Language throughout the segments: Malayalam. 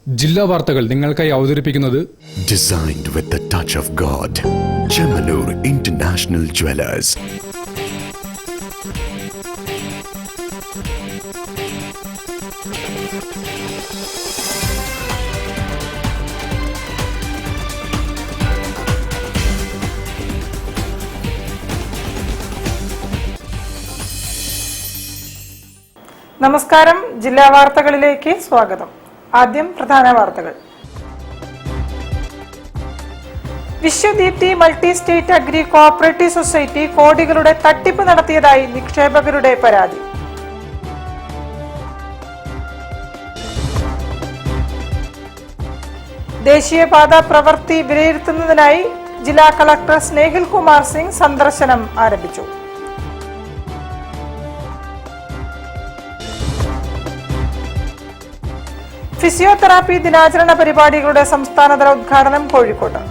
ജില്ലാ വാർത്തകൾ നിങ്ങൾക്കായി അവതരിപ്പിക്കുന്നത് Designed with the touch of God. Chemanur International Jewelers. നമസ്കാരം. ജില്ലാ വാർത്തകളിലേക്ക് സ്വാഗതം. ആദ്യം പ്രധാന വാർത്തകൾ. Vishwadeepthi multi state agri cooperative society കോടികളുടെ തട്ടിപ്പ് നടത്തിയതായി നിക്ഷേപകരുടെ പരാതി. ദേശീയപാത പ്രവൃത്തി വിലയിരുത്തുന്നതിനായി ജില്ലാ കളക്ടർ സ്നേഹിൽ കുമാർ സിംഗ് സന്ദർശനം ആരംഭിച്ചു. ഫിസിയോതെറാപ്പി ദിനാചരണ പരിപാടികളുടെ സംസ്ഥാനതല ഉദ്ഘാടനം കോഴിക്കോട്ട്.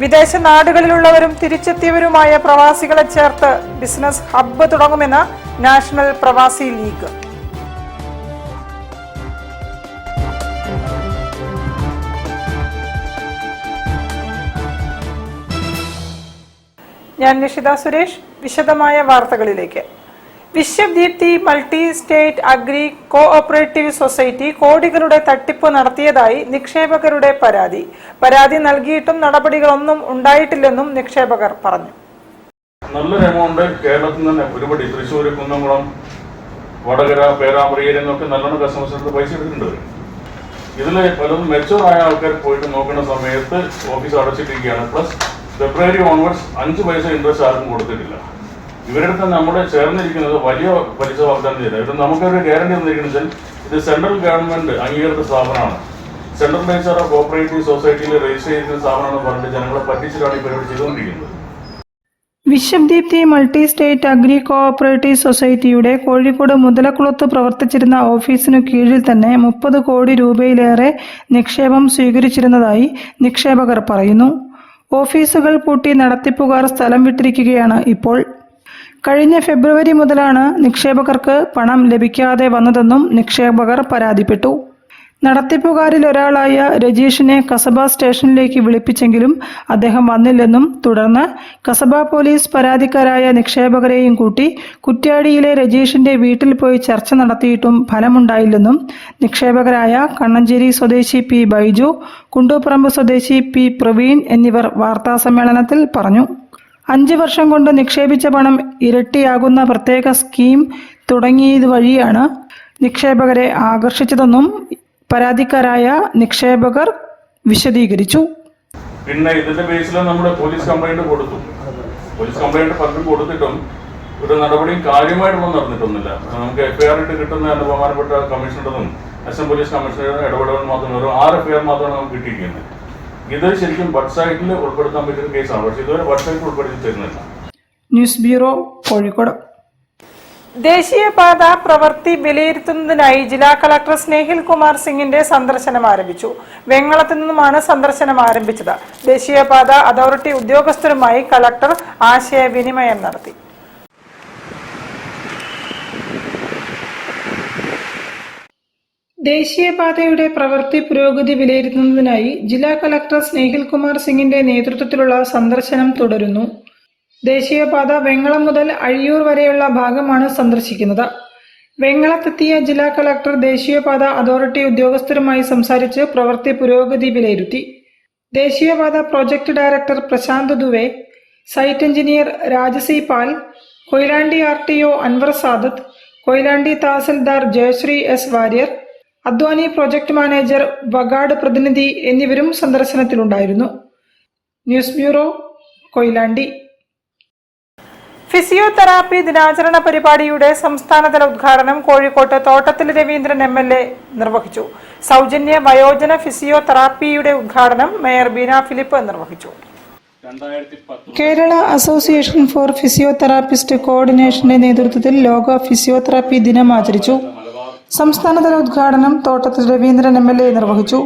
വിദേശ നാടുകളിലുള്ളവരും തിരിച്ചെത്തിയവരുമായ പ്രവാസികളെ ചേർത്ത് ബിസിനസ് ഹബ്ബ് തുടങ്ങുമെന്ന് നാഷണൽ പ്രവാസി ലീഗ്. ഞാൻ നിഷിത സുരേഷ്. വിശദമായ വാർത്തകളിലേക്ക്. Vishwadeepthi multi state agri cooperative society കോടികളുടെ തട്ടിപ്പ് നടത്തിയതായി നിക്ഷേപകരുടെ പരാതി നൽകിയിട്ടും നടപടികളൊന്നും ഉണ്ടായിട്ടില്ലെന്നും നിക്ഷേപകർ പറഞ്ഞു. നല്ലൊരു എമൗണ്ട് കേരളത്തിൽ തന്നെ ഒരുപടി തൃശ്ശൂർ, കുന്നംകുളം, വടകര, പേരാമ്പ്രയിൽ എന്നൊക്കെ നല്ലോണം കസ്റ്റമേഴ്സിന് പൈസ എടുത്തിട്ടുണ്ട്. ഇതിൽ പലതും മെച്ചൂർ ആയ ആൾക്കാർ പോയിട്ട് നോക്കുന്ന സമയത്ത് ഓഫീസ് അടച്ചിട്ടിരിക്കുകയാണ്. പ്ലസ് ഫെബ്രുവരി ഓൺവേർഡ്സ് 5 പൈസ ഇൻട്രസ്റ്റ് ആർക്കും കൊടുത്തിട്ടില്ല. ഇവരുടെ നമ്മുടെ ചേർന്നിരിക്കുന്നത് വലിയ പലിശ വാഗ്ദാനം ചെയ്തത്. ഇത് നമുക്കൊരു ഗ്യാരണ്ടി തന്നിരിക്കുന്നത് വെച്ചാൽ ഇത് സെൻട്രൽ ഗവൺമെന്റ് അംഗീകൃത സ്ഥാപനമാണ്. സെൻട്രൽ രജിസ്റ്റർ ഓഫ് കോഓപ്പറേറ്റീവ് സൊസൈറ്റിയിൽ രജിസ്റ്റർ ചെയ്തിരിക്കുന്ന സ്ഥാപനമാണെന്ന് പറഞ്ഞിട്ട് ജനങ്ങളെ പറ്റിച്ചിട്ടാണ് ഈ പരിപാടി ചെയ്തുകൊണ്ടിരിക്കുന്നത്. Vishwadeepthi multi state agri cooperative സൊസൈറ്റിയുടെ കോഴിക്കോട് മുതലക്കുളത്ത് പ്രവർത്തിച്ചിരുന്ന ഓഫീസിനു കീഴിൽ തന്നെ 30 കോടി രൂപയിലേറെ നിക്ഷേപം സ്വീകരിച്ചിരുന്നതായി നിക്ഷേപകർ പറയുന്നു. ഓഫീസുകൾ പൂട്ടി നടത്തിപ്പുകാർ സ്ഥലം വിട്ടിരിക്കുകയാണ് ഇപ്പോൾ. കഴിഞ്ഞ ഫെബ്രുവരി മുതലാണ് നിക്ഷേപകർക്ക് പണം ലഭിക്കാതെ വന്നതെന്നും നിക്ഷേപകർ പരാതിപ്പെട്ടു. നടത്തിപ്പുകാരിൽ ഒരാളായ രജീഷിനെ കസബ സ്റ്റേഷനിലേക്ക് വിളിപ്പിച്ചെങ്കിലും അദ്ദേഹം വന്നില്ലെന്നും തുടർന്ന് കസബ പോലീസ് പരാതിക്കാരായ നിക്ഷേപകരെയും കൂട്ടി കുറ്റ്യാടിയിലെ രജീഷിന്റെ വീട്ടിൽ പോയി ചർച്ച നടത്തിയിട്ടും ഫലമുണ്ടായില്ലെന്നും നിക്ഷേപകരായ കണ്ണഞ്ചേരി സ്വദേശി പി ബൈജു, കുണ്ടൂപ്പറമ്പ് സ്വദേശി പി പ്രവീൺ എന്നിവർ വാർത്താസമ്മേളനത്തിൽ പറഞ്ഞു. 5 വർഷം കൊണ്ട് നിക്ഷേപിച്ച പണം ഇരട്ടിയാകുന്ന പ്രത്യേക സ്കീം തുടങ്ങിയത് വഴിയാണ് നിക്ഷേപകരെ ആകർഷിച്ചതെന്നും പരാതിക്കാരായ നിക്ഷേപകർ വിശദീകരിച്ചു. പിന്നെ ഇതിന്റെ ബേസിൽ നമ്മുടെ പോലീസ് കംപ്ലൈന്റ് കൊടുത്തു. പോലീസ് കംപ്ലൈന്റ് പലരും കൊടുത്തിട്ടും ഒരു നടപടിയും കാര്യമായിട്ടൊന്നും നടന്നിട്ടൊന്നുമില്ല. നമുക്ക് FIR ഇട്ട് കിട്ടുന്ന ബഹുമാനപ്പെട്ട കമ്മീഷണറും അസിസ്റ്റന്റ് പോലീസ് കമ്മീഷണറുടെ ഇടപെടൽ മാത്രം ഒരു 6 FIR മാത്രമാണ് നമുക്ക് കിട്ടിയിരിക്കുന്നത്. ഇത് ശരിക്കും വെബ്സൈറ്റിൽ ഉൾപ്പെടുത്താൻ പറ്റിയ കേസാണ്. പക്ഷേ ഇതുവരെ വെബ്സൈറ്റിൽ ഉൾപ്പെടുത്തി തരുന്നില്ല. News bureau, Kozhikode. ദേശീയപാത പ്രവൃത്തി വിലയിരുത്തുന്നതിനായി ജില്ലാ കളക്ടർ സ്നേഹിൽ കുമാർ സിംഗിന്റെ സന്ദർശനം ആരംഭിച്ചു. വെങ്ങളത്തു നിന്നുമാണ് സന്ദർശനം ആരംഭിച്ചത്. ദേശീയപാത അതോറിറ്റി ഉദ്യോഗസ്ഥരുമായി കളക്ടർ ആശയവിനിമയം നടത്തി. ദേശീയപാതയുടെ പ്രവൃത്തി പുരോഗതി വിലയിരുത്തുന്നതിനായി ജില്ലാ കളക്ടർ സ്നേഹിൽ കുമാർ സിംഗിന്റെ നേതൃത്വത്തിലുള്ള സന്ദർശനം തുടരുന്നു. ദേശീയപാത വെങ്ങളം മുതൽ അഴിയൂർ വരെയുള്ള ഭാഗമാണ് സന്ദർശിക്കുന്നത്. വെങ്ങളത്തെത്തിയ ജില്ലാ കളക്ടർ ദേശീയപാത അതോറിറ്റി ഉദ്യോഗസ്ഥരുമായി സംസാരിച്ച് പ്രവൃത്തി പുരോഗതി വിലയിരുത്തി. ദേശീയപാത project director Prashant Dubey, site engineer Rajasi Pal, Koyilandy RTO Anwar Sadath, Koyilandy tahsildar Jayashree S Warrier, Advani project manager Vagad പ്രതിനിധി എന്നിവരും സന്ദർശനത്തിലുണ്ടായിരുന്നു. News bureau, Koyilandy. ഫിസിയോതെറാപ്പി ദിനാചരണ പരിപാടിയുടെ സംസ്ഥാനതല ഉദ്ഘാടനം കോഴിക്കോട്ട് തോട്ടത്തിൽ രവീന്ദ്രൻ MLA നിർവഹിച്ചു. സൗജന്യ വയോജന ഫിസിയോതെറാപ്പിയുടെ ഉദ്ഘാടനം മേയർ ബീന ഫിലിപ്പ് നിർവഹിച്ചു. കേരള അസോസിയേഷൻ ഫോർ ഫിസിയോതെറാപ്പിസ്റ്റ് കോർഡിനേഷന്റെ നേതൃത്വത്തിൽ ലോക ഫിസിയോതെറാപ്പി ദിനം ആചരിച്ചു. സംസ്ഥാനതല ഉദ്ഘാടനം തോട്ടത്തിൽ രവീന്ദ്രൻ MLA നിർവഹിച്ചു.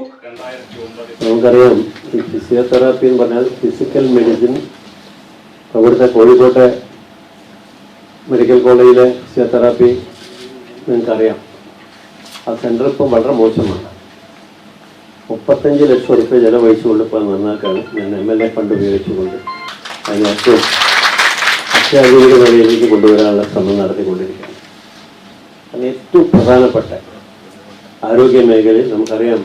നമുക്കറിയാം, ഫിസിയോതെറാപ്പി എന്ന് പറഞ്ഞാൽ ഫിസിക്കൽ മെഡിസിൻ അവിടുത്തെ കോഴിക്കോട്ടെ മെഡിക്കൽ കോളേജിലെ ഫിസിയോതെറാപ്പി നിങ്ങൾക്കറിയാം, ആ സെൻറ്റർ ഇപ്പോൾ വളരെ മോശമാണ്. 35 ലക്ഷം റുപ്യ ചിലവഴിച്ചുകൊണ്ട് ഇപ്പോൾ നന്നാക്കാണ് ഞാൻ MLA ഫണ്ട് ഉപയോഗിച്ചുകൊണ്ട് അതിന് ഏറ്റവും അത്യാധുനിക നിലയിലേക്ക് കൊണ്ടുവരാനുള്ള ശ്രമം നടത്തിക്കൊണ്ടിരിക്കുകയാണ്. അതിന് ഏറ്റവും പ്രധാനപ്പെട്ട ആരോഗ്യ മേഖലയിൽ നമുക്കറിയാം,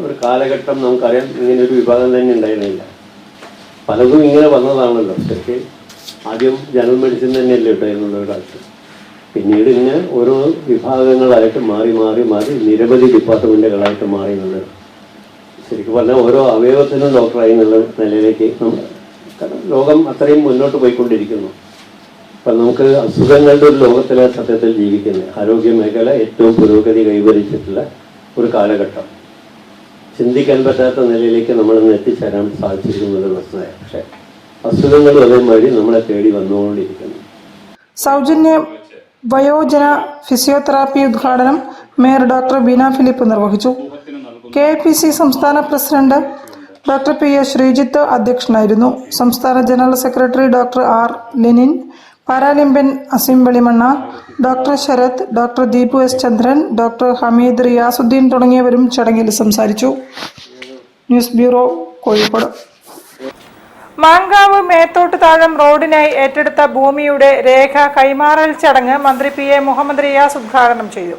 ഒരു കാലഘട്ടം നമുക്കറിയാം ഇങ്ങനൊരു വിഭാഗം തന്നെ ഉണ്ടായിരുന്നില്ല. പലതും ഇങ്ങനെ വന്നതാണല്ലോ. ശരിക്ക് ആദ്യം ജനറൽ മെഡിസിൻ തന്നെയല്ലേ ഉണ്ടായിരുന്നുള്ള ഒരു കാലത്ത്. പിന്നീട് ഇങ്ങനെ ഓരോ വിഭാഗങ്ങളായിട്ട് മാറി മാറി മാറി നിരവധി ഡിപ്പാർട്ട്മെൻറ്റുകളായിട്ട് മാറി എന്നുള്ളത്. ശരിക്കും പറഞ്ഞാൽ ഓരോ അവയവത്തിനും ഡോക്ടറായി എന്നുള്ള നിലയിലേക്ക് ലോകം അത്രയും മുന്നോട്ട് പോയിക്കൊണ്ടിരിക്കുന്നു. അപ്പം നമുക്ക് അസുഖങ്ങളുടെ ഒരു ലോകത്തിലെ സത്യത്തിൽ ജീവിക്കുന്നത് ആരോഗ്യ മേഖല ഏറ്റവും പുരോഗതി കൈവരിച്ചിട്ടുള്ള ഒരു കാലഘട്ടം. ചിന്തിക്കാൻ പറ്റാത്ത നിലയിലേക്ക് നമ്മളൊന്ന് എത്തിച്ചേരാൻ സാധിച്ചിരിക്കുന്നത് വസ്തുതയാണ്. പക്ഷേ അസുഖങ്ങൾ അതേമാതിരി നമ്മളെ തേടി വന്നുകൊണ്ടിരിക്കുന്നു. സൗജന്യ വയോജന ഫിസിയോതെറാപ്പി ഉദ്ഘാടനം മേയർ ഡോക്ടർ ബീന ഫിലിപ്പ് നിർവഹിച്ചു. KIPC സംസ്ഥാന പ്രസിഡന്റ് ഡോക്ടർ PS ശ്രീജിത്ത് അധ്യക്ഷനായിരുന്നു. സംസ്ഥാന general secretary doctor R Lenin, Paralympian Aseem Velimanna, doctor Sarath, doctor Deepu S Chandran, doctor Hameed Riyasuddeen തുടങ്ങിയവരും ചടങ്ങിൽ സംസാരിച്ചു. News bureau, Kozhikode. മാങ്കാവ് മേത്തോട്ട് താഴം റോഡിനായി ഏറ്റെടുത്ത ഭൂമിയുടെ രേഖ കൈമാറൽ ചടങ്ങ് മന്ത്രി PA മുഹമ്മദ് റിയാസ് ഉദ്ഘാടനം ചെയ്തു.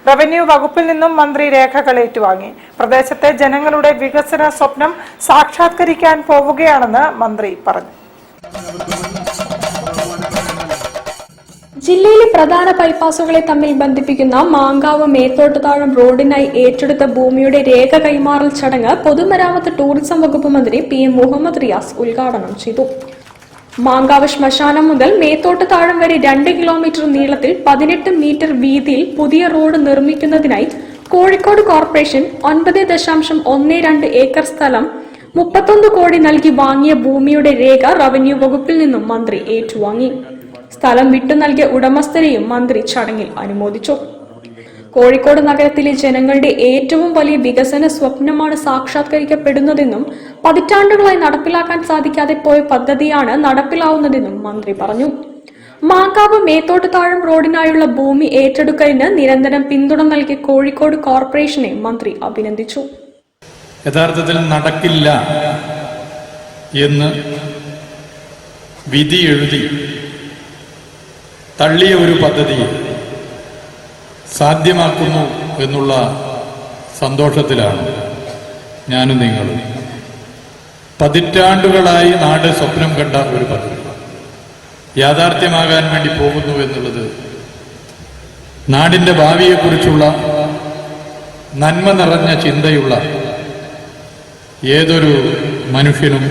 റവന്യൂ വകുപ്പിൽ നിന്നും മന്ത്രി രേഖകൾ ഏറ്റുവാങ്ങി. പ്രദേശത്തെ ജനങ്ങളുടെ വികസന സ്വപ്നം സാക്ഷാത്കരിക്കാൻ പോവുകയാണെന്ന് മന്ത്രി പറഞ്ഞു. ജില്ലയിലെ പ്രധാന ബൈപ്പാസുകളെ തമ്മിൽ ബന്ധിപ്പിക്കുന്ന മാങ്കാവ് മേത്തോട്ടുതാഴം റോഡിനായി ഏറ്റെടുത്ത ഭൂമിയുടെ രേഖ കൈമാറൽ ചടങ്ങ് പൊതുമരാമത്ത് ടൂറിസം വകുപ്പ് മന്ത്രി PM മുഹമ്മദ് റിയാസ് ഉദ്ഘാടനം ചെയ്തു. മാങ്കാവ് ശ്മശാനം മുതൽ മേത്തോട്ടുതാഴം വരെ 2 കിലോമീറ്റർ നീളത്തിൽ 18 മീറ്റർ വീതിയിൽ പുതിയ റോഡ് നിർമ്മിക്കുന്നതിനായി കോഴിക്കോട് കോർപ്പറേഷൻ 9.12 ഏക്കർ സ്ഥലം 31 കോടി നൽകി വാങ്ങിയ ഭൂമിയുടെ രേഖ റവന്യൂ വകുപ്പിൽ നിന്നും മന്ത്രി ഏറ്റുവാങ്ങി. സ്ഥലം വിട്ടു നൽകിയ ഉടമസ്ഥരെയും മന്ത്രി ചടങ്ങിൽ അനുമോദിച്ചു. കോഴിക്കോട് നഗരത്തിലെ ജനങ്ങളുടെ ഏറ്റവും വലിയ വികസന സ്വപ്നമാണ് സാക്ഷാത്കരിക്കപ്പെടുന്നതെന്നും പതിറ്റാണ്ടുകളായി നടപ്പിലാക്കാൻ സാധിക്കാതെ പോയ പദ്ധതിയാണ് നടപ്പിലാവുന്നതെന്നും മന്ത്രി പറഞ്ഞു. മാങ്കാവ് മേത്തോട്ട് താഴം റോഡിനായുള്ള ഭൂമി ഏറ്റെടുക്കലിന് നിരന്തരം പിന്തുണ നൽകിയ കോഴിക്കോട് കോർപ്പറേഷനെ മന്ത്രി അഭിനന്ദിച്ചു. യഥാർത്ഥത്തിൽ നടക്കില്ല എന്ന് വിധി എഴുതി തള്ളിയ ഒരു പദ്ധതി സാധ്യമാക്കുന്നു എന്നുള്ള സന്തോഷത്തിലാണ് ഞാനും നിങ്ങളും. പതിറ്റാണ്ടുകളായി നാട് സ്വപ്നം കണ്ട ഒരു പദ്ധതി യാഥാർത്ഥ്യമാകാൻ വേണ്ടി പോകുന്നു എന്നുള്ളത് നാടിൻ്റെ ഭാവിയെക്കുറിച്ചുള്ള നന്മ നിറഞ്ഞ ചിന്തയുള്ള ഏതൊരു മനുഷ്യനും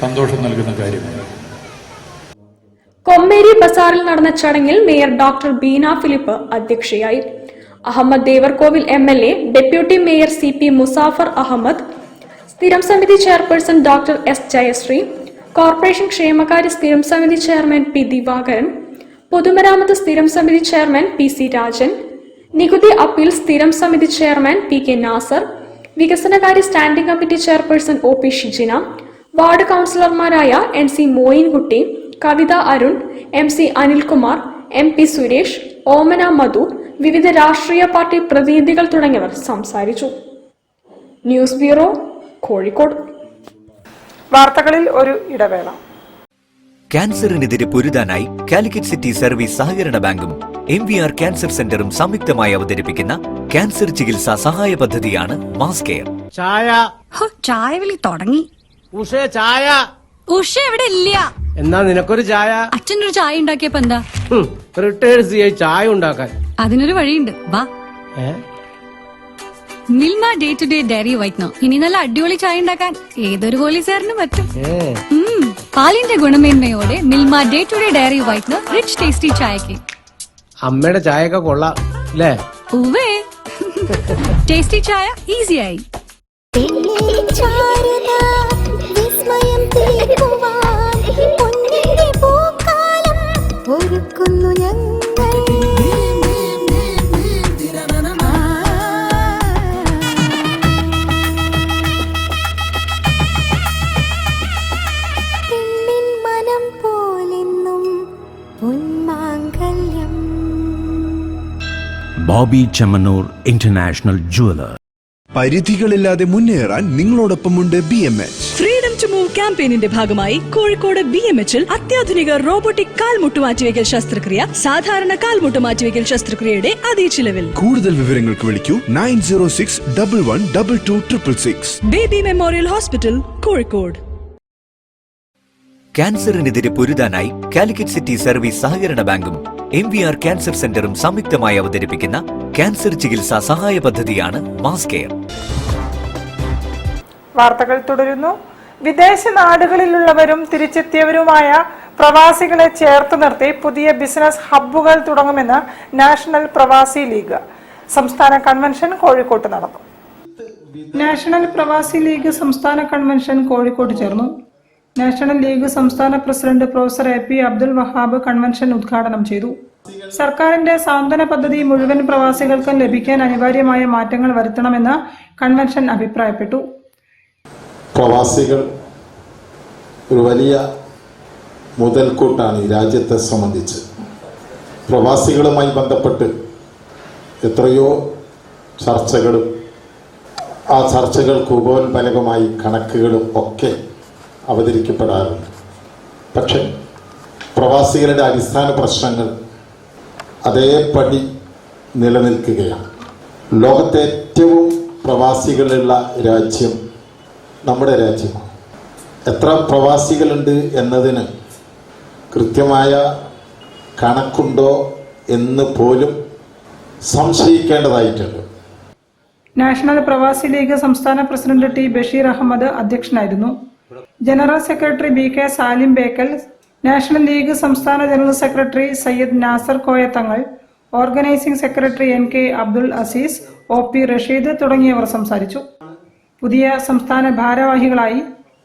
സന്തോഷം നൽകുന്ന കാര്യമാണ്. കൊമ്മേരി ബസാറിൽ നടന്ന ചടങ്ങിൽ മേയർ ഡോക്ടർ ബീന ഫിലിപ്പ് അധ്യക്ഷയായി. Ahammed Devarkovil MLA, deputy mayor CP Musafar Ahammed, സ്ഥിരം സമിതി chairperson doctor S Jayashree, corporation ക്ഷേമകാര്യ സ്ഥിരം സമിതി ചെയർമാൻ P ദിവാകരൻ, പൊതുമരാമത്ത് സ്ഥിരം സമിതി ചെയർമാൻ PC രാജൻ, നികുതി അപ്പീൽ സ്ഥിരം സമിതി ചെയർമാൻ PK നാസർ, വികസനകാര്യ standing committee chairperson OP Shijina, ward കൗൺസിലർമാരായ NC Moyinkutty, Kavitha Arun, MC Anilkumar, MP Suresh, Omana Madhu, വിവിധ രാഷ്ട്രീയ പാർട്ടി പ്രതിനിധികൾ തുടങ്ങിയവർ സംസാരിച്ചു. News bureau, Kozhikode. വാർത്തകളിൽ ഒരു ഇടവേള. ക്യാൻസറിനെതിരെ പൊരുതാനായി കാലിക്കറ്റ് സിറ്റി സർവീസ് സഹകരണ ബാങ്കും MVR ക്യാൻസർ സെന്ററും സംയുക്തമായി അവതരിപ്പിക്കുന്ന ക്യാൻസർ ചികിത്സാ സഹായ പദ്ധതിയാണ് മാസ് കെയർ. ചായ വിളി തുടങ്ങി. ചായ ഉഷ എവിടെ ഇല്ല. എന്നാ നിനക്കൊരു ചായ. അച്ഛനൊരു ചായ ഉണ്ടാക്കിയപ്പോ എന്താ റിട്ടയേർഡ് CI ചായ ഉണ്ടാക്കാൻ അതിനൊരു വഴിയുണ്ട്. വാ. Milma day to day dairy whitener. ഇനി നല്ല അടിപൊളി ചായ ഉണ്ടാക്കാൻ ഏതൊരു പോലീസുകാരനും പറ്റും. പാലിന്റെ ഗുണമേന്മയോടെ Milma day to day dairy whitener rich tasty ചായക്ക്. അമ്മയുടെ ചായയൊക്കെ കൊള്ളാം അല്ലേ? ഉവ്വേ. ടേസ്റ്റി ചായ ഈസിയായി. മനം പോലെന്നും പൊന്മാങ്ങ ബോബി ചെമ്മണ്ണൂർ ഇന്റർനാഷണൽ ജുവലർ. പരിധികളില്ലാതെ മുന്നേറാൻ നിങ്ങളോടൊപ്പമുണ്ട് BMH. ഫ്രീഡം ടു മൂവ് ക്യാമ്പയിനിന്റെ ഭാഗമായി കോഴിക്കോട് BMHൽ അത്യാധുനിക റോബോട്ടിക് കാൽമുട്ട് മാറ്റിവെക്കൽ ശസ്ത്രക്രിയ സാധാരണ കാൽമുട്ട് മാറ്റിവെക്കൽ ശസ്ത്രക്രിയയുടെ അതേ ചിലവിൽ. കൂടുതൽ വിവരങ്ങൾക്ക് വിളിക്കൂ 9061112266. Baby memorial hospital, Kozhikode. ക്യാൻസറിനെതിരെ പൊരുതാനായി കാലിക്കറ്റ് സിറ്റി സർവീസ് സഹകരണ ബാങ്കും MVR ക്യാൻസർ സെന്ററും സംയുക്തമായി അവതരിപ്പിക്കുന്ന ക്യാൻസർ ചികിത്സാ സഹായ പദ്ധതിയാണ് മാസ് കെയർ. വാർത്തകൾ തുടരുന്നു. വിദേശ നാടുകളിലുള്ളവരും തിരിച്ചെത്തിയവരുമായ പ്രവാസികളെ ചേർത്ത് നിർത്തി പുതിയ ബിസിനസ് ഹബ്ബുകൾ തുടങ്ങുമെന്ന് നാഷണൽ പ്രവാസി ലീഗ്. സംസ്ഥാന കൺവെൻഷൻ കോഴിക്കോട്ട് നടന്നു. നാഷണൽ പ്രവാസി ലീഗ് സംസ്ഥാന കൺവെൻഷൻ കോഴിക്കോട്ട് ചേർന്നു. നാഷണൽ ലീഗ് സംസ്ഥാന president professor AP Abdul Wahab convention ഉദ്ഘാടനം ചെയ്തു. സർക്കാരിന്റെ സാന്ത്വന പദ്ധതി മുഴുവൻ പ്രവാസികൾക്കും ലഭിക്കാൻ അനിവാര്യമായ മാറ്റങ്ങൾ വരുത്തണമെന്ന് കൺവെൻഷൻ അഭിപ്രായപ്പെട്ടു. പ്രവാസികൾ ഒരു വലിയ മുതൽക്കൂട്ടാണ് ഈ രാജ്യത്തെ സംബന്ധിച്ച്. പ്രവാസികളുമായി ബന്ധപ്പെട്ട് എത്രയോ ചർച്ചകളും ആ ചർച്ചകൾക്ക് ഉപോത്ബലകമായി കണക്കുകളും ഒക്കെ അവതരിക്കപ്പെടാറുണ്ട്. പക്ഷെ പ്രവാസികളുടെ അടിസ്ഥാന പ്രശ്നങ്ങൾ അതേപടി നിലനിൽക്കുകയാണ്. ലോകത്തെ ഏറ്റവും പ്രവാസികളുള്ള രാജ്യം നമ്മുടെ രാജ്യമാണ്. എത്ര പ്രവാസികളുണ്ട് എന്നതിന് കൃത്യമായ കണക്കുണ്ടോ എന്ന് പോലും സംശയിക്കേണ്ടതായിട്ടുണ്ട്. നാഷണൽ പ്രവാസി ലീഗ് സംസ്ഥാന പ്രസിഡന്റ് T ബഷീർ അഹമ്മദ് അധ്യക്ഷനായിരുന്നു. General secretary BK Salim Bekal, national league സംസ്ഥാന general secretary Sayyid Nasar Koya Thangal, organising secretary NK Abdul Azeez, OP Rasheed തുടങ്ങിയവർ സംസാരിച്ചു. പുതിയ സംസ്ഥാന ഭാരവാഹികളായി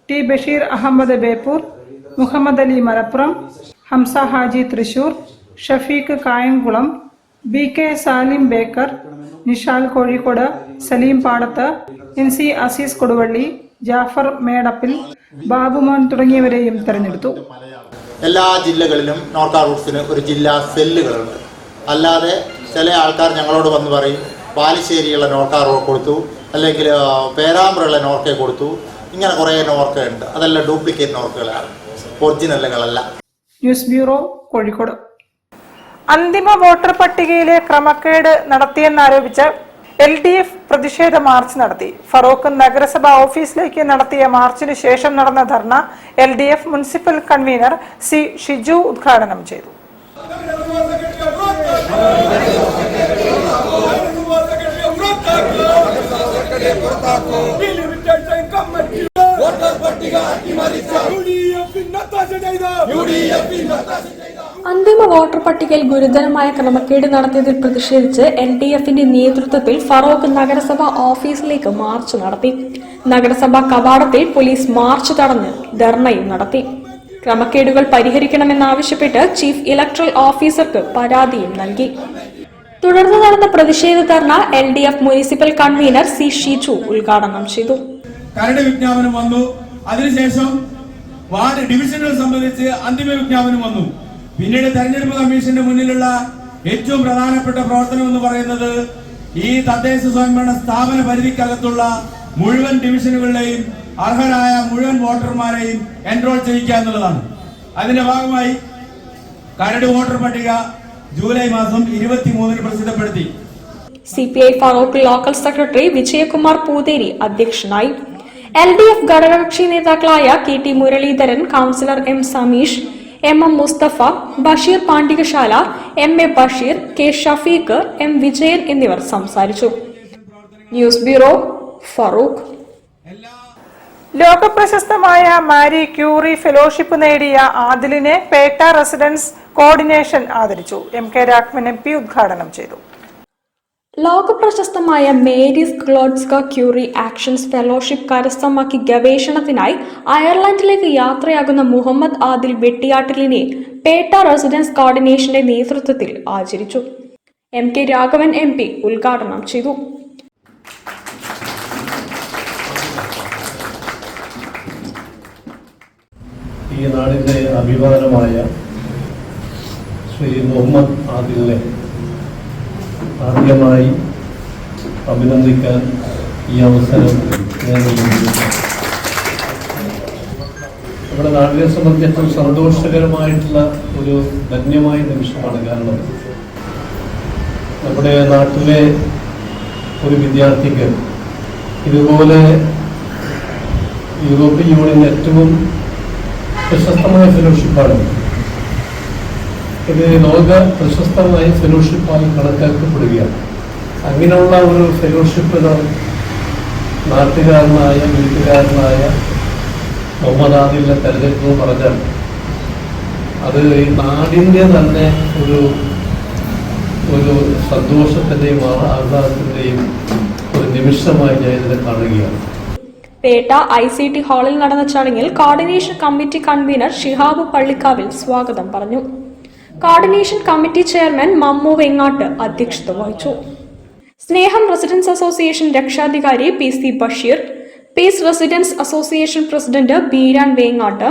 T Basheer Ahmed Beypore, Muhammad Ali Malappuram, Hamza Haji Thrissur, Shafeeq Kayamkulam, BK Salim Baker, Nishal Kozhikode, Saleem Padath, NC Azeez Koduvally, Jafar Medappil, Babumon തുടങ്ങിയവരെയും തെരഞ്ഞെടുത്തു. എല്ലാ ജില്ലകളിലും നോർക്ക റൂട്ട്സിന് ഒരു ജില്ലാ സെല്ലുകളുണ്ട്. അല്ലാതെ ചില ആൾക്കാർ ഞങ്ങളോട് വന്ന് പറയും ബാലുശ്ശേരിയുള്ള നോർക്ക റോഡ് കൊടുത്തു, അല്ലെങ്കിൽ പേരാമ്പ്രയുള്ള നോർക്കയെ കൊടുത്തു. ഇങ്ങനെ കുറേ നോർക്കയുണ്ട്. അതെല്ലാം ഡ്യൂപ്ലിക്കേറ്റ് നോർക്കകളാണ്, ഒറിജിനലുകളല്ല. News bureau, Kozhikode. അന്തിമ വോട്ടർ പട്ടികയിലെ ക്രമക്കേട് നടത്തിയെന്നാരോപിച്ച് LDF പ്രതിഷേധ മാർച്ച് നടത്തി. ഫറോക്ക് നഗരസഭ ഓഫീസിലേക്ക് നടത്തിയ മാർച്ചിന് ശേഷം നടന്ന ധർണ LDF municipal convener C Shiju ഉദ്ഘാടനം ചെയ്തു. അന്തിമ വോട്ടർ പട്ടികയിൽ ഗുരുതരമായ ക്രമക്കേട് നടത്തിയതിൽ പ്രതിഷേധിച്ച് LDFന്റെ നേതൃത്വത്തിൽ ഫറോക്ക് നഗരസഭ ഓഫീസിലേക്ക് മാർച്ച് നടത്തി. നഗരസഭാ കവാടത്തിൽ പോലീസ് മാർച്ച് തടഞ്ഞ് ധർണയും നടത്തി. ക്രമക്കേടുകൾ പരിഹരിക്കണമെന്നാവശ്യപ്പെട്ട് ചീഫ് ഇലക്ടറൽ ഓഫീസർക്ക് പരാതിയും നൽകി. തുടർന്ന് നടന്ന പ്രതിഷേധ ധർണ LDF municipal convener C Shiju ഉദ്ഘാടനം ചെയ്തു. കരട് വിജ്ഞാപനം വന്നു. അതിനുശേഷം വാർഡ് ഡിവിഷനുകൾ സംബന്ധിച്ച് അന്തിമ വിജ്ഞാപനം വന്നു. പിന്നീട് തെരഞ്ഞെടുപ്പ് കമ്മീഷന്റെ മുന്നിലുള്ള ഏറ്റവും പ്രധാനപ്പെട്ട പ്രവർത്തനം എന്ന് പറയുന്നത് ഈ തദ്ദേശ സ്വയംഭരണ സ്ഥാപന പരിധിക്കകത്തുള്ള മുഴുവൻ ഡിവിഷനുകളിലെയും അർഹരായ മുഴുവൻ വോട്ടർമാരെയും എൻറോൾ ചെയ്യിക്കുക എന്നുള്ളതാണ്. അതിന്റെ ഭാഗമായി കരട് വോട്ടർ പട്ടിക ജൂലൈ മാസം 23 പ്രസിദ്ധപ്പെടുത്തി. CPI Feroke local secretary Vijayakumar Pootheri അധ്യക്ഷനായി. LDF ഘടകകക്ഷി നേതാക്കളായ KT Muraleedharan, councillor M Sameesh, MM Musthafa, Basheer Pandikasala, MA Basheer, K Shafeeq, M Vijayan എന്നിവർ സംസാരിച്ചു. News bureau, Farook. ലോകപ്രശസ്തമായ മാരി ക്യൂറി ഫെലോഷിപ്പ് നേടിയ ആദിലിനെ പേട്ട റെസിഡൻസ് കോർഡിനേഷൻ ആദരിച്ചു. MK രാഘവൻ MP ഉദ്ഘാടനം ചെയ്തു. ലോകപ്രശസ്തമായ Marie Sklodowska Curie actions fellowship കരസ്ഥമാക്കി ഗവേഷണത്തിനായി അയർലൻഡിലേക്ക് യാത്രയാകുന്ന മുഹമ്മദ് ആദിൽ വെട്ടിയാട്ടിലിനെ പേട്ട റെസിഡൻസ് കോർഡിനേഷന്റെ നേതൃത്വത്തിൽ ആചരിച്ചു. MK രാഘവൻ MP ഉദ്ഘാടനം ചെയ്തു. ഈ നാടിന്റെ അഭിമാനമായ ശ്രീ മുഹമ്മദ് ആദിലിനെ ആദ്യമായി അഭിനന്ദിക്കാൻ ഈ അവസരം ഞാൻ നമ്മുടെ നാടിനെ സംബന്ധിച്ചിടത്തോളം സന്തോഷകരമായിട്ടുള്ള ഒരു ധന്യമായ നിമിഷമാണ്. കാരണം നമ്മുടെ നാട്ടിലെ ഒരു വിദ്യാർത്ഥിക്ക് ഇതുപോലെ യൂറോപ്യൻ യൂണിയൻ ഏറ്റവും പ്രശസ്തമായ ഫെലോഷിപ്പാണ്. ഇത് ലോക പ്രശസ്തമായ ഫെലോഷിപ്പായി കണക്കാക്കപ്പെടുകയാണ്. അങ്ങനെയുള്ള ഒരു ഫെലോഷിപ്പ് നാട്ടുകാരനായ വീട്ടുകാരനായ മുഹമ്മദ് ആദിലിനെ തെരഞ്ഞെടുപ്പ് പറഞ്ഞാൽ അത് ഈ നാടിൻ്റെ തന്നെ ഒരു സന്തോഷത്തിൻ്റെയും ആഹ്ലാദത്തിൻ്റെയും ഒരു നിമിഷമായി ഞാൻ ഇതിനെ കാണുകയാണ്. പേട്ട ICT ഹാളിൽ നടന്ന ചടങ്ങിൽ coordination committee convener Shihab Pallikkavil സ്വാഗതം പറഞ്ഞു. Coordination committee chairman Mammu Vengatt അധ്യക്ഷത വഹിച്ചു. സ്നേഹം റെസിഡൻസ് അസോസിയേഷൻ രക്ഷാധികാരി PC Basheer, peace residence association president Beeran Vengatt,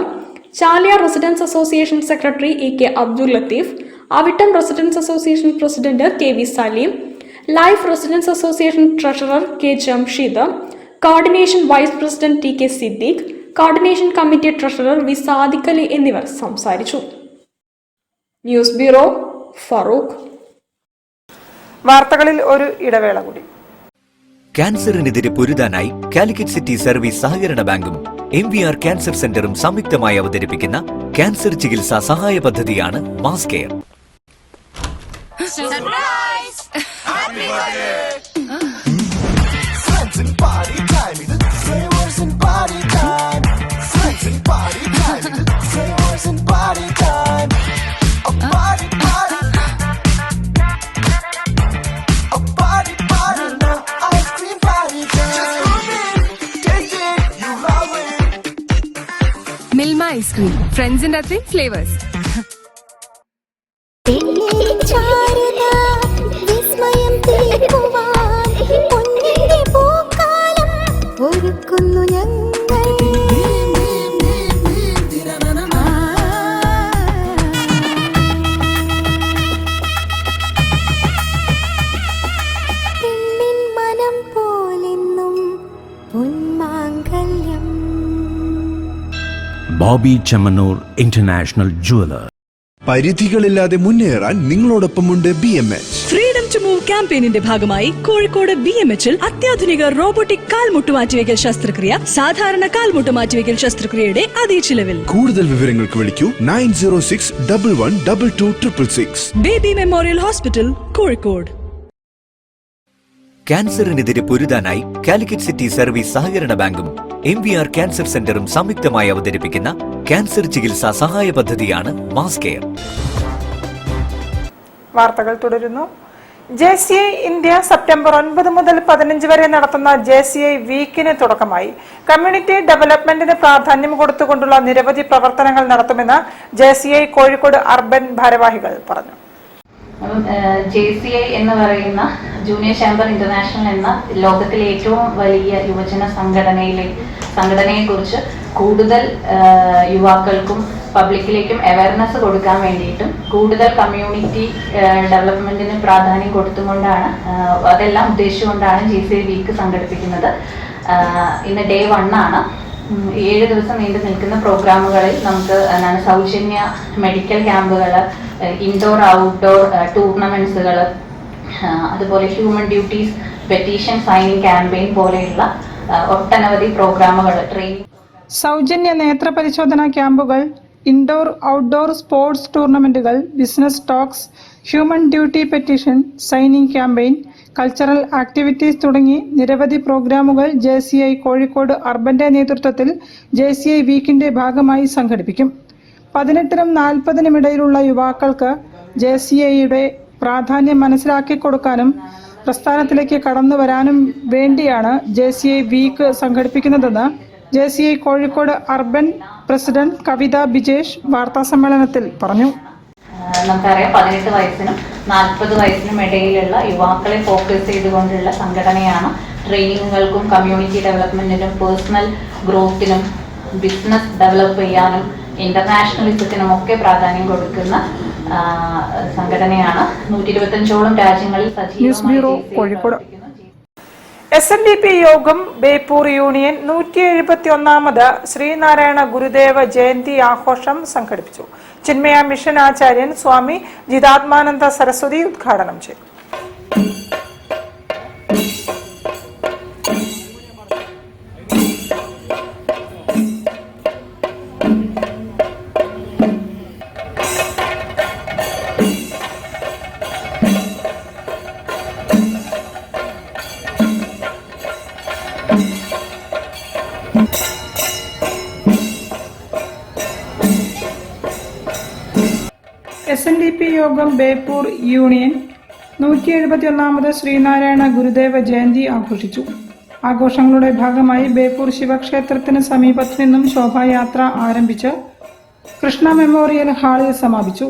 Chaliya residence association secretary EK Abdul Latheef, Avittam residence association president KV Saleem, life residence association treasurer K Jamsheed, coordination vice president TK Siddique, coordination committee treasurer V Sadiq Ali എന്നിവർ സംസാരിച്ചു. News bureau, Farook. വാർത്തകളിൽ ഒരു ഇടവേള കൂടി. ക്യാൻസറിനെതിരെ പൊരുതാനായി കാലിക്കറ്റ് സിറ്റി സർവീസ് സഹകരണ ബാങ്കും MVR ക്യാൻസർ സെന്ററും സംയുക്തമായി അവതരിപ്പിക്കുന്ന ക്യാൻസർ ചികിത്സാ സഹായ പദ്ധതിയാണ് മാസ് കെയർ. മിൽമ ഐസ്ക്രീം, ഫ്രണ്ട്സിന്റെ അത്രയും flavours. Boby Chemmanur international jeweller. പരിധികളില്ലാതെ മുന്നേറാൻ നിങ്ങളോടൊപ്പമുണ്ട് BMH. ഫ്രീഡം ടു മൂവ് ക്യാമ്പയിനിന്റെ ഭാഗമായി കോഴിക്കോട് BMHൽ അത്യാധുനിക റോബോട്ടിക് കാൽമുട്ട് മാറ്റിവെക്കൽ ശസ്ത്രക്രിയ സാധാരണ കാൽമുട്ട് മാറ്റിവെക്കൽ ശസ്ത്രക്രിയയുടെ അതേ ചിലവിൽ. കൂടുതൽ വിവരങ്ങൾക്ക് വിളിക്കൂ 9061122266. Baby memorial hospital, Kozhikode. ക്യാൻസറിനെതിരെ പൊരുതാനായി കാലിക്കറ്റ് സിറ്റി സർവീസ് സഹകരണ ബാങ്കും MVR ക്യാൻസർ സെന്ററും സംയുക്തമായി അവതരിപ്പിക്കുന്ന ക്യാൻസർ ചികിത്സാ സഹായ പദ്ധതിയാണ് മാസ് കെയർ. വാർത്തകൾ തുടരുന്നു. JCI ഇന്ത്യ സെപ്റ്റംബർ 9 മുതൽ 15 വരെ നടത്തുന്ന JCI വീക്കിന് തുടക്കമായി. കമ്മ്യൂണിറ്റി ഡെവലപ്മെന്റിന് പ്രാധാന്യം കൊടുത്തുകൊണ്ടുള്ള നിരവധി പ്രവർത്തനങ്ങൾ നടത്തുമെന്ന് JCI കോഴിക്കോട് അർബൻ ഭാരവാഹികൾ പറഞ്ഞു. JCI എന്ന് പറയുന്ന ജൂനിയർ ചേംബർ ഇന്റർനാഷണൽ എന്ന ലോകത്തിലെ ഏറ്റവും വലിയ യുവജന സംഘടനയെക്കുറിച്ച് കൂടുതൽ യുവാക്കൾക്കും പബ്ലിക്കിലേക്കും അവയർനെസ് കൊടുക്കാൻ വേണ്ടിയിട്ടും കൂടുതൽ കമ്മ്യൂണിറ്റി ഡെവലപ്മെന്റിന് പ്രാധാന്യം കൊടുത്തുകൊണ്ടാണ് അതെല്ലാം ഉദ്ദേശിച്ചുകൊണ്ടാണ് JCI വീക്ക് സംഘടിപ്പിക്കുന്നത്. ഇന്ന് ഡേ 1 ആണ്. 7 ദിവസം നീണ്ടു നിൽക്കുന്ന പ്രോഗ്രാമുകളിൽ നമുക്ക് സൗജന്യ മെഡിക്കൽ ക്യാമ്പുകൾ, ഇൻഡോർ ഔട്ട്ഡോർ ടൂർണമെന്റ്സുകൾ, അതുപോലെ human duties petition signing campaign പോലെയുള്ള ഒട്ടനവധി പ്രോഗ്രാമുകൾ, ട്രെയിനിങ്, സൗജന്യ നേത്ര പരിശോധനാ ക്യാമ്പുകൾ, ഇൻഡോർ ഔട്ട്ഡോർ സ്പോർട്സ് ടൂർണമെന്റുകൾ, business talks, human duty petition signing campaign, cultural activities തുടങ്ങി നിരവധി പ്രോഗ്രാമുകൾ JCI കോഴിക്കോട് അർബന്റെ നേതൃത്വത്തിൽ JCI വീക്കിന്റെ ഭാഗമായി സംഘടിപ്പിക്കും. 18-നും 40-നും ഇടയിലുള്ള യുവാക്കൾക്ക് JCIയുടെ പ്രാധാന്യം മനസ്സിലാക്കി കൊടുക്കാനും പ്രസ്ഥാനത്തിലേക്ക് കടന്നു വരാനും വേണ്ടിയാണ് JCI വീക്ക് സംഘടിപ്പിക്കുന്നതെന്ന് JCI Kozhikode urban president Kavitha Bijesh വാർത്താസമ്മേളനത്തിൽ പറഞ്ഞു. നമുക്കറിയാം 18 വയസ്സിനും 40 വയസ്സിനും ഇടയിലുള്ള യുവാക്കളെ ഫോക്കസ് ചെയ്തുകൊണ്ടുള്ള സംഘടനയാണ്. ട്രെയിനിങ്ങുകൾക്കും കമ്മ്യൂണിറ്റി ഡെവലപ്മെന്റിനും പേഴ്സണൽ ഗ്രോത്തിനും ബിസിനസ് ഡെവലപ്പ് ചെയ്യാനും ഇന്റർനാഷണലിസത്തിനും ഒക്കെ പ്രാധാന്യം കൊടുക്കുന്ന സംഘടനയാണ്. 125ഓളം രാജ്യങ്ങളിൽ ന്യൂസ് ബ്യൂറോ കോഴിക്കോട്. SNDP യോഗം ബേപ്പൂർ യൂണിയൻ 171ാമത് ശ്രീനാരായണ ഗുരുദേവ ജയന്തി ആഘോഷം സംഘടിപ്പിച്ചു. ചിന്മയ മിഷൻ ആചാര്യൻ സ്വാമി ജിതാത്മാനന്ദ സരസ്വതി ഉദ്ഘാടനം ചെയ്തു. SNDP യോഗം ബേപ്പൂർ യൂണിയൻ 171ാമത് ശ്രീനാരായണ ഗുരുദേവ ജയന്തി ആഘോഷിച്ചു. ആഘോഷങ്ങളുടെ ഭാഗമായി ബേപ്പൂർ ശിവക്ഷേത്രത്തിന് സമീപത്തു നിന്നും ശോഭായാത്ര ആരംഭിച്ച് കൃഷ്ണ മെമ്മോറിയൽ ഹാളിൽ സമാപിച്ചു.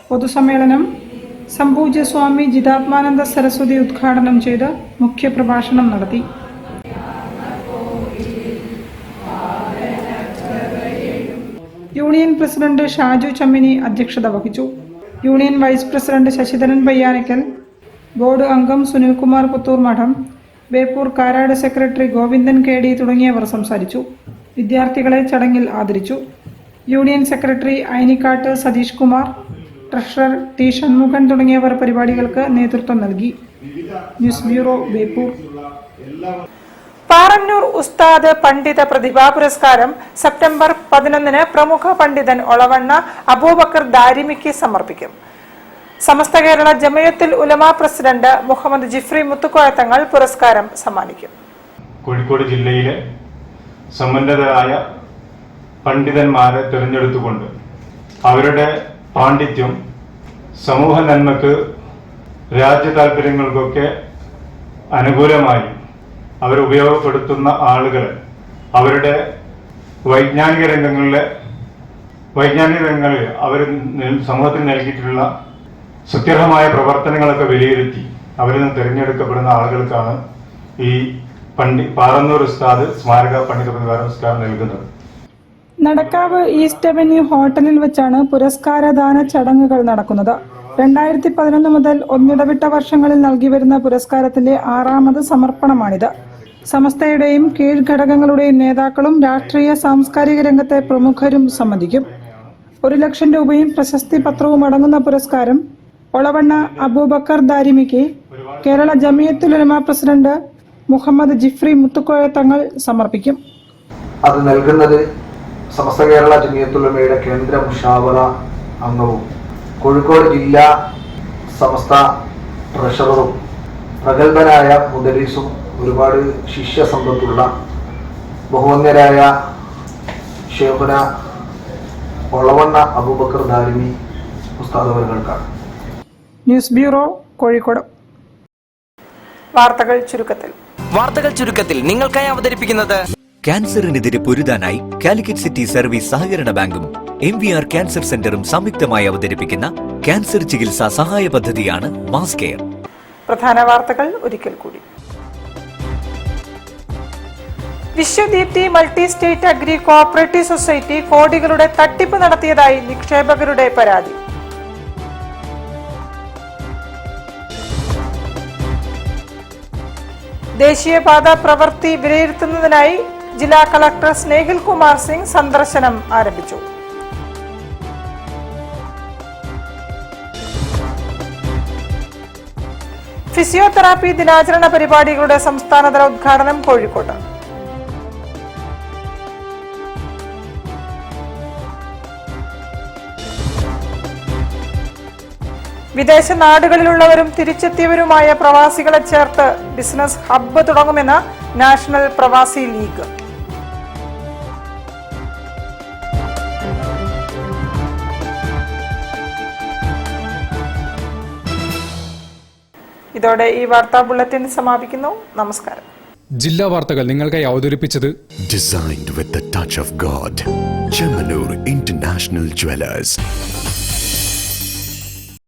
പൊതുസമ്മേളനം സംപൂജ്യ സ്വാമി ജിതാത്മാനന്ദ സരസ്വതി ഉദ്ഘാടനം ചെയ്ത് മുഖ്യപ്രഭാഷണം നടത്തി. യൂണിയൻ പ്രസിഡന്റ് ഷാജു ചമ്മിനി അധ്യക്ഷത വഹിച്ചു. Union vice president Sasidharan Payyanakkal, board അംഗം സുനിൽകുമാർ പുത്തൂർ മഠം, ബേപ്പൂർ കാരാട് സെക്രട്ടറി ഗോവിന്ദൻ KD തുടങ്ങിയവർ സംസാരിച്ചു. വിദ്യാർത്ഥികളെ ചടങ്ങിൽ ആദരിച്ചു. Union secretary Ainikkattu Satheesh Kumar, treasurer T Shanmughan തുടങ്ങിയവർ പരിപാടികൾക്ക് നേതൃത്വം നൽകി. News bureau Beypore. പാറന്നൂർ ഉസ്താദ് പണ്ഡിത പ്രതിഭാ പുരസ്കാരം സെപ്റ്റംബർ 11 പ്രമുഖ പണ്ഡിതൻ ഒളവണ്ണ അബൂബക്കർ ദാരിമിക്ക് സമർപ്പിക്കും. സമസ്ത കേരള ജമയത്തുൽ ഉലമ പ്രസിഡന്റ് മുഹമ്മദ് ജിഫ്രി മുത്തുക്കോയ പുരസ്കാരം സമ്മാനിക്കും. കോഴിക്കോട് ജില്ലയിലെ സമ്പന്നരായ പണ്ഡിതന്മാരെ തിരഞ്ഞെടുത്തുകൊണ്ട് അവരുടെ പാണ്ഡിത്യം സമൂഹ നന്മക്ക്, രാജ്യ താല്പര്യങ്ങൾക്കൊക്കെ അനുകൂലമായി അവരുപയോഗപ്പെടുത്തുന്ന ആളുകളെ അവരുടെ വൈജ്ഞാനിക രംഗങ്ങളിൽ അവർ സമൂഹത്തിന് നൽകിയിട്ടുള്ള സുത്യർഹമായ പ്രവർത്തനങ്ങളൊക്കെ വിലയിരുത്തി അവരിൽ നിന്ന് തിരഞ്ഞെടുക്കപ്പെടുന്ന ആളുകൾക്കാണ് ഈ പാറന്നൂർ ഉസ്താദ് സ്മാരക പണ്ഡിത പ്രതിഭാ പുരസ്കാരം നൽകുന്നത്. നടക്കാവ് ഈസ്റ്റ് അവന്യൂ ഹോട്ടലിൽ വെച്ചാണ് പുരസ്കാരദാന ചടങ്ങുകൾ നടക്കുന്നത്. 2011 മുതൽ ഒന്നിടവിട്ട വർഷങ്ങളിൽ നൽകി വരുന്ന പുരസ്കാരത്തിന്റെ 6ാമത് സമർപ്പണമാണിത്. സമസ്തയുടെയും കീഴ്ഘടകങ്ങളുടെയും നേതാക്കളും രാഷ്ട്രീയ സാംസ്കാരിക രംഗത്തെ പ്രമുഖരും സംബന്ധിക്കും. 1 ലക്ഷം രൂപയും പ്രശസ്തി പത്രവും അടങ്ങുന്ന പുരസ്കാരം ഒളവണ്ണ അബൂബക്കർ ദാരിമിക്ക് കേരള ജമിയത്തുൽ ഉലമ പ്രസിഡന്റ് മുഹമ്മദ് ജിഫ്രി മുത്തുക്കോയ തങ്ങൾ സമർപ്പിക്കും. അത് നൽകുന്നത് സമസ്ത കേരള ജമിയത്തുൽ ഉലമയുടെ കേന്ദ്ര മുഷാവറ അംഗവും കോഴിക്കോട് ജില്ലാ സമസ്ത ട്രഷററും പ്രഗത്ഭനായ മുദരീസും ഒരുപാട് ശിഷ്യ സമ്പത്തുള്ള ബഹുവന്യരായ ഷേഖുന ഒളവണ്ണ അബൂബക്കർ ദാരിമി ഉസ്താദ് അവർകൾക്കാണ്. News bureau Kozhikode. വാർത്തകൾ ചുരുക്കത്തിൽ നിങ്ങൾക്കായി അവതരിപ്പിക്കുന്നത് ക്യാൻസറിനെതിരെ പൊരുതാനായി കാലിക്കറ്റ് സിറ്റി സർവീസ് സഹകരണ ബാങ്കും MVR ക്യാൻസർ സെന്ററും സംയുക്തമായി അവതരിപ്പിക്കുന്ന ക്യാൻസർ ചികിത്സാ സഹായ പദ്ധതിയാണ് മാസ് കെയർ. പ്രധാന വാർത്തകൾ ഒരിക്കൽ കൂടി. Vishwadeepthi multi state agri cooperative society കോടികളുടെ തട്ടിപ്പ് നടത്തിയതായി നിക്ഷേപകരുടെ പരാതി. ദേശീയപാത പ്രവൃത്തി വിലയിരുത്തുന്നതിനായി ജില്ലാ കളക്ടർ സ്നേഹിൽ കുമാർ സിംഗ് സന്ദർശനം ആരംഭിച്ചു. ഫിസിയോതെറാപ്പി ദിനാചരണ പരിപാടികളുടെ സംസ്ഥാനതല ഉദ്ഘാടനം കോഴിക്കോട്ട്. വിദേശ നാടുകളിലുള്ളവരും തിരിച്ചെത്തിയവരുമായ പ്രവാസികളെ ചേർത്ത് ബിസിനസ് ഹബ്ബ് തുടങ്ങുമെന്ന് നാഷണൽ പ്രവാസി ലീഗ്. ഇതോടെ ഈ വാർത്താ ബുള്ളറ്റിൻ സമാപിക്കുന്നു. നമസ്കാരം. ജില്ലാ വാർത്തകൾ നിങ്ങൾക്കായി അവതരിപ്പിച്ചത് Designed with the touch of God. Chemanur International Jewelers.